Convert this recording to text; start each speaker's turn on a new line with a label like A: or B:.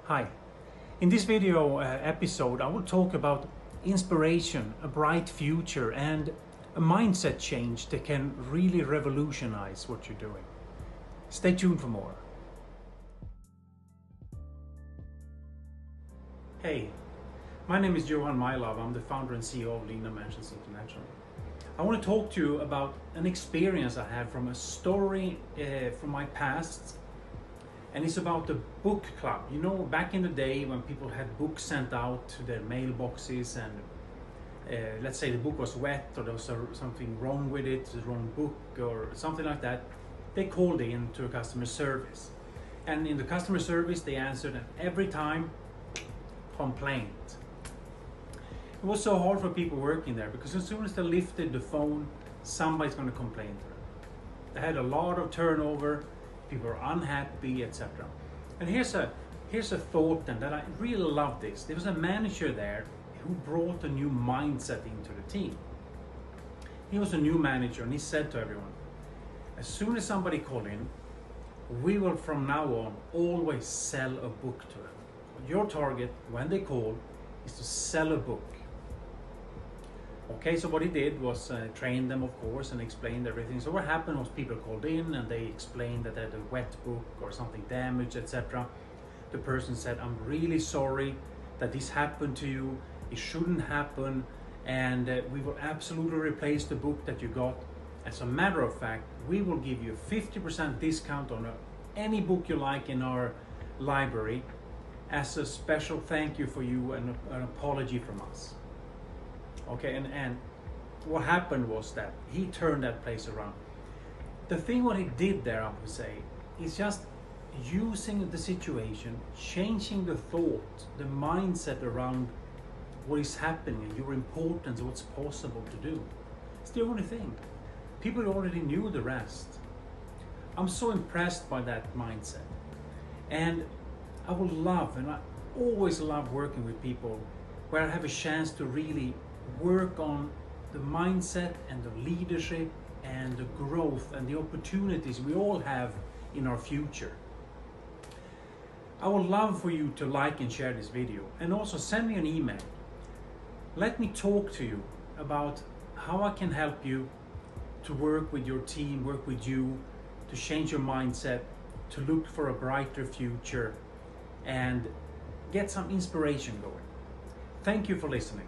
A: Hi. In this video episode, I will talk about inspiration, a bright future, and a mindset change that can really revolutionize what you're doing. Stay tuned for more. Hey, my name is Johan Mylov. I'm the founder and CEO of Lina Mansions International. I want to talk to you about an experience I had from a story from my past. And it's about the book club. You know, back in the day when people had books sent out to their mailboxes and let's say the book was wet or there was something wrong with it, the wrong book or something like that, they called in to a customer service. And in the customer service, they answered, and every time, complaint. It was so hard for people working there because as soon as they lifted the phone, somebody's going to complain to them. They had a lot of turnover. People are unhappy, etc. And here's a thought then that I really love this. There was a manager there who brought a new mindset into the team. He was a new manager and he said to everyone, as soon as somebody call in, we will from now on always sell a book to them. Your target when they call is to sell a book. Okay, so what he did was train them, of course, and explained everything. So what happened was people called in and they explained that they had a wet book or something damaged, etc. The person said, I'm really sorry that this happened to you. It shouldn't happen. And we will absolutely replace the book that you got. As a matter of fact, we will give you a 50% discount on any book you like in our library as a special thank you for you and an apology from us. Okay, and what happened was that he turned that place around. The thing what he did there, I would say, is just using the situation, changing the thought, the mindset around what is happening, your importance, what's possible to do. It's the only thing. People already knew the rest. I'm so impressed by that mindset. And I would love, and I always love working with people where I have a chance to really work on the mindset and the leadership and the growth and the opportunities we all have in our future. I would love for you to like and share this video and also send me an email. Let me talk to you about how I can help you to work with your team, work with you, to change your mindset, to look for a brighter future and get some inspiration going. Thank you for listening.